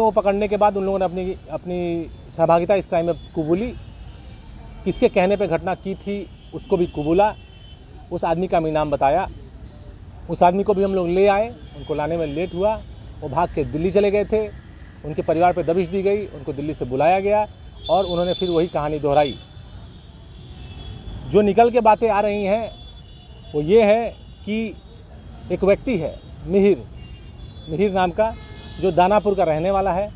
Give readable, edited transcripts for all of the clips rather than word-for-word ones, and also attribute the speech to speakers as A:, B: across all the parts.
A: को पकड़ने के बाद उन लोगों ने अपनी सहभागिता इस क्राइम में कबूली। किसके कहने पे घटना की थी उसको भी कबूला। उस आदमी का भी नाम बताया। उस आदमी को भी हम लोग ले आए। उनको लाने में लेट हुआ। वो भाग के दिल्ली चले गए थे। उनके परिवार पे दबिश दी गई। उनको दिल्ली से बुलाया गया और उन्होंने फिर वही कहानी दोहराई। जो निकल के बातें आ रही हैं वो ये है कि एक व्यक्ति है मिहिर नाम का, जो दानापुर का रहने वाला है।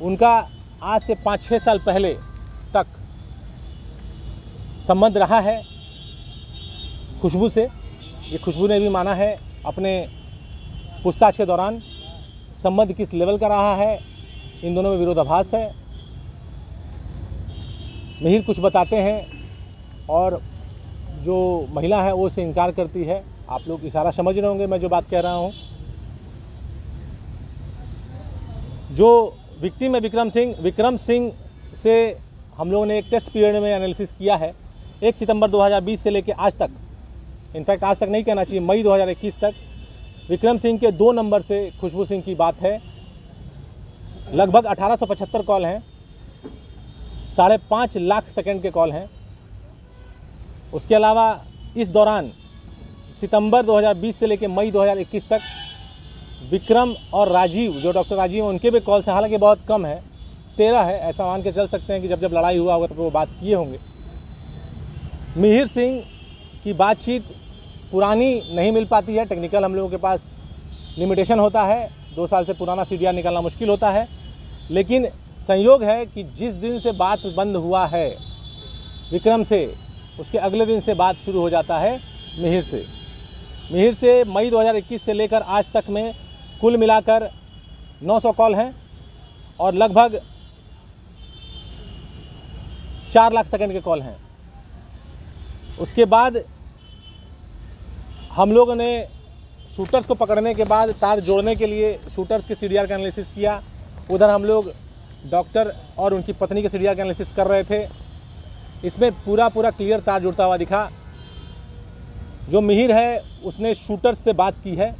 A: उनका आज से 5-6 साल पहले तक संबंध रहा है खुशबू से। ये खुशबू ने भी माना है अपने पूछताछ के दौरान। संबंध किस लेवल का रहा है, इन दोनों में विरोधाभास है। मिहिर कुछ बताते हैं और जो महिला है वो उसे इनकार करती है। आप लोग इशारा समझ रहे होंगे मैं जो बात कह रहा हूँ। जो विक्टिम है विक्रम सिंह से हम लोगों ने एक टेस्ट पीरियड में एनालिसिस किया है। 1 सितंबर 2020 से लेकर आज तक, इनफैक्ट आज तक नहीं कहना चाहिए, मई 2021 तक विक्रम सिंह के 2 नंबर से खुशबू सिंह की बात है। लगभग 1875 कॉल हैं, 5.5 लाख सेकंड के कॉल हैं। उसके अलावा इस दौरान सितंबर 2020 से लेकर मई 2021 तक विक्रम और राजीव, जो डॉक्टर राजीव, उनके भी कॉल्स हैं, हालांकि बहुत कम है, 13 है। ऐसा मान के चल सकते हैं कि जब लड़ाई हुआ होगा तो वो बात किए होंगे। मिहिर सिंह की बातचीत पुरानी नहीं मिल पाती है। टेक्निकल हम लोगों के पास लिमिटेशन होता है। 2 साल से पुराना CDR निकालना मुश्किल होता है। लेकिन संयोग है कि जिस दिन से बात बंद हुआ है विक्रम से, उसके अगले दिन से बात शुरू हो जाता है मिहिर से। मई 2021 से लेकर आज तक में कुल मिलाकर 900 कॉल हैं और लगभग 4 लाख सेकंड के कॉल हैं। उसके बाद हम लोगों ने शूटर्स को पकड़ने के बाद तार जोड़ने के लिए शूटर्स के CDR का एनालिसिस किया। उधर हम लोग डॉक्टर और उनकी पत्नी के CDR का एनालिसिस कर रहे थे। इसमें पूरा क्लियर तार जुड़ता हुआ दिखा। जो मिहिर है उसने शूटर्स से बात की है।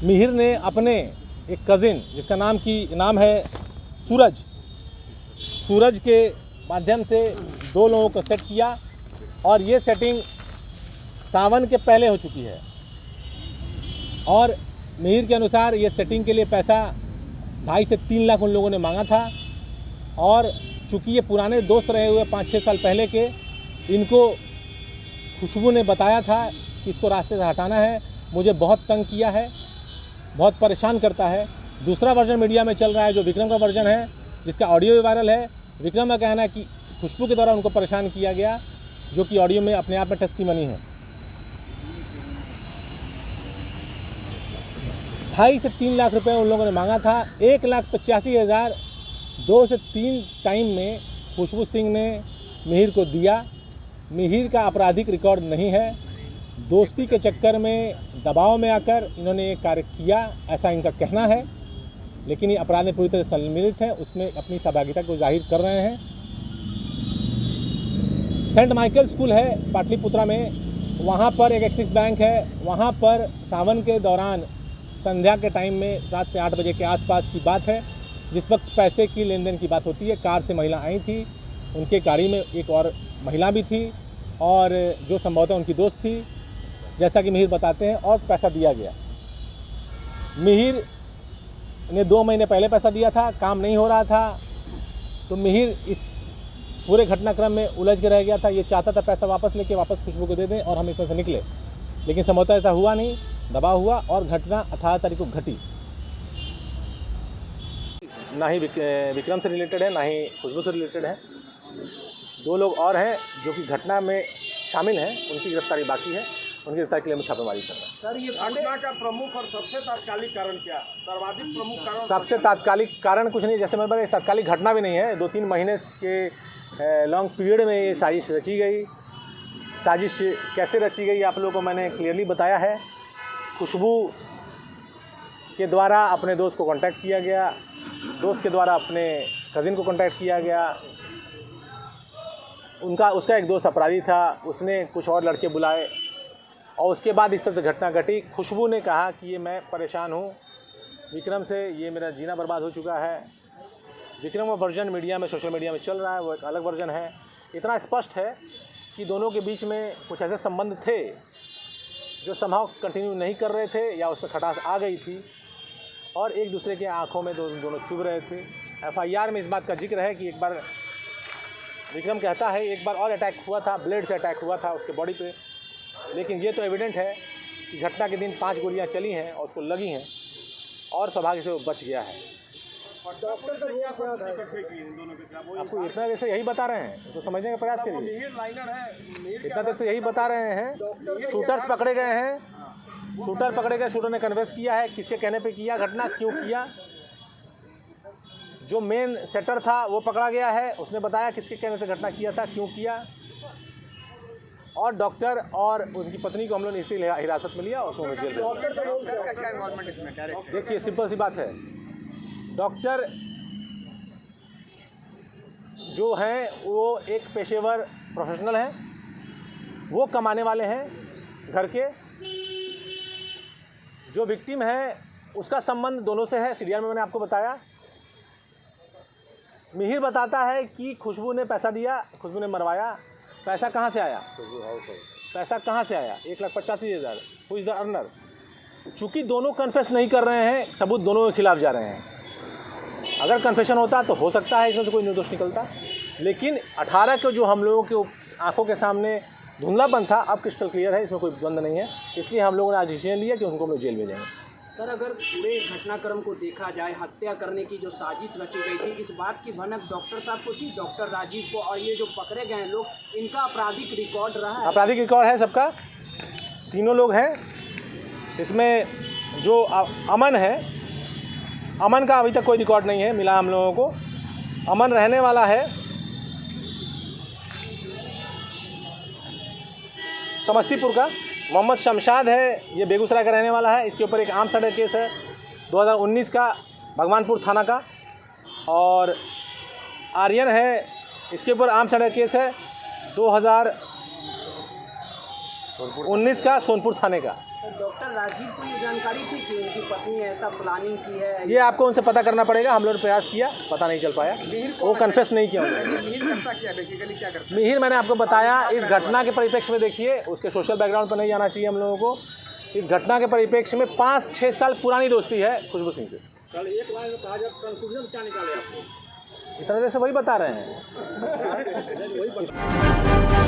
A: मिहिर ने अपने एक कज़िन, जिसका नाम है सूरज के माध्यम से 2 लोगों को सेट किया और ये सेटिंग सावन के पहले हो चुकी है। और मिहिर के अनुसार ये सेटिंग के लिए पैसा 2.5 से 3 लाख उन लोगों ने मांगा था। और चूँकि ये पुराने दोस्त रहे हुए 5-6 साल पहले के, इनको खुशबू ने बताया था कि इसको रास्ते से हटाना है, मुझे बहुत तंग किया है, बहुत परेशान करता है। दूसरा वर्जन मीडिया में चल रहा है जो विक्रम का वर्जन है, जिसका ऑडियो भी वायरल है। विक्रम का कहना है कि खुशबू के द्वारा उनको परेशान किया गया, जो कि ऑडियो में अपने आप में टेस्टिमनी है। 2.5 से 3 लाख रुपए उन लोगों ने मांगा था। 1,85,000 2 से 3 टाइम में खुशबू सिंह ने मिहिर को दिया। मिहिर का आपराधिक रिकॉर्ड नहीं है। दोस्ती के चक्कर में, दबाव में आकर इन्होंने ये कार्य किया, ऐसा इनका कहना है। लेकिन ये अपराध में पूरी तरह सम्मिलित है, उसमें अपनी सहभागिता को जाहिर कर रहे हैं। सेंट माइकल स्कूल है पाटलिपुत्रा में, वहाँ पर एक एक्सिस बैंक है। वहाँ पर सावन के दौरान संध्या के टाइम में 7 से 8 बजे के आसपास की बात है, जिस वक्त पैसे की लेन देन की बात होती है। कार से महिला आई थी, उनके गाड़ी में एक और महिला भी थी और जो संभवतः उनकी दोस्त थी, जैसा कि मिहिर बताते हैं, और पैसा दिया गया। मिहिर ने 2 महीने पहले पैसा दिया था, काम नहीं हो रहा था, तो मिहिर इस पूरे घटनाक्रम में उलझ के रह गया था। ये चाहता था पैसा वापस खुशबू को दे दें और हम इसमें से निकले, लेकिन संभवतः ऐसा हुआ नहीं, दबाव हुआ और घटना 18 तारीख को घटी। ना ही विक्रम से रिलेटेड है, ना ही खुशबू से रिलेटेड है। 2 लोग और हैं जो कि घटना में शामिल हैं, उनकी गिरफ्तारी बाकी है। उनकी गिरफ्तारी के लिए हम छापेमारी कर रहे हैं।
B: सर, ये घटना का प्रमुख और सबसे तात्कालिक कारण क्या, सर्वाधिक प्रमुख कारण?
A: सबसे तात्कालिक कारण कुछ नहीं, जैसे मैंने बताया, तात्कालिक घटना भी नहीं है। 2-3 महीने के लॉन्ग पीरियड में ये साजिश रची गई। साजिश कैसे रची गई आप लोगों को मैंने क्लियरली बताया है। खुशबू के द्वारा अपने दोस्त को कांटेक्ट किया गया, दोस्त के द्वारा अपने कज़िन को कांटेक्ट किया गया। उसका एक दोस्त अपराधी था, उसने कुछ और लड़के बुलाए और उसके बाद इस तरह से घटना घटी। खुशबू ने कहा कि ये मैं परेशान हूँ, विक्रम से ये मेरा जीना बर्बाद हो चुका है। विक्रम का वर्जन मीडिया में, सोशल मीडिया में चल रहा है, वो एक अलग वर्जन है। इतना स्पष्ट है कि दोनों के बीच में कुछ ऐसे संबंध थे जो समहाउ कंटिन्यू नहीं कर रहे थे या उसमें खटास आ गई थी और एक दूसरे के आंखों में दोनों चुभ रहे थे। एफआईआर में इस बात का जिक्र है कि एक बार विक्रम कहता है एक बार और अटैक हुआ था, ब्लेड से अटैक हुआ था उसके बॉडी पे, लेकिन ये तो एविडेंट है कि घटना के दिन 5 गोलियां चली हैं और उसको लगी हैं और सौभाग्य से वो बच गया है।
B: डॉक्टर से क्या प्रतिक्रिया की इन दोनों के खिलाफ? वो
A: आपको इतना देर से यही बता रहे हैं तो समझने का प्रयास करिए।
B: मिहिर लाइनर है, मिहिर
A: इतना देर से यही बता रहे हैं। शूटर्स पकड़े गए हैं, शूटर पकड़े गए, शूटर ने कन्वेंस किया है, किसके कहने पे किया घटना, क्यों किया। जो मेन सेटर था वो पकड़ा गया है, उसने बताया किसके कहने से घटना किया था, क्यों किया। और डॉक्टर और उनकी पत्नी को हम लोग ने इसी हिरासत में लिया और उसको जेल में। देखिए सिंपल सी बात है, डॉक्टर जो हैं वो एक पेशेवर प्रोफेशनल हैं, वो कमाने वाले हैं घर के। जो विक्टिम है उसका संबंध दोनों से है, सीडीआर में मैंने आपको बताया। मिहिर बताता है कि खुशबू ने पैसा दिया, खुशबू ने मरवाया। पैसा कहाँ से आया? पैसा कहाँ से आया? 1,85,000। Who is the earner? चूँकि दोनों कन्फेस नहीं कर रहे हैं, सबूत दोनों के खिलाफ जा रहे हैं। अगर कन्फेशन होता तो हो सकता है इसमें से कोई निर्दोष निकलता, लेकिन 18 को जो हम लोगों के आंखों के सामने धुंधलापन था, अब क्रिस्टल क्लियर है, इसमें कोई द्वंद नहीं है। इसलिए हम लोगों ने आज डिसीजन लिया कि उनको हम लोग जेल भेजेंगे।
C: सर, अगर पूरे घटनाक्रम को देखा जाए, हत्या करने की जो साजिश रची गई थी, इस बात की भनक डॉक्टर साहब को थी, डॉक्टर राजीव को, और ये जो पकड़े गए लोग, इनका आपराधिक रिकॉर्ड रहा है?
A: आपराधिक रिकॉर्ड है सबका, तीनों लोग हैं। इसमें जो अमन है, अमन का अभी तक कोई रिकॉर्ड नहीं है मिला हम लोगों को। अमन रहने वाला है समस्तीपुर का। मोहम्मद शमशाद है, ये बेगूसराय का रहने वाला है। इसके ऊपर एक आर्म्स मर्डर केस है 2019 का, भगवानपुर थाना का। और आर्यन है, इसके ऊपर आर्म्स मर्डर केस है 2019 का, सोनपुर थाने का।
C: सर, डॉक्टर राजीव को ये जानकारी थी कि उनकी पत्नी ऐसा प्लानिंग की है?
A: ये आपको उनसे पता करना पड़ेगा। हम लोगों ने प्रयास किया, पता नहीं चल पाया, वो कन्फेस नहीं किया उन्होंने। मिहिर मैंने आपको बताया, इस घटना के परिप्रेक्ष्य में देखिए, उसके सोशल बैकग्राउंड पर नहीं जाना चाहिए हम लोगों को। इस घटना के परिप्रेक्ष्य में 5-6 साल पुरानी दोस्ती है खुशबू सिंह से।
B: कल एक लाइन कहा जाए, कंक्लूजन क्या निकाले आपको?
A: इतना देर से वही बता रहे हैं।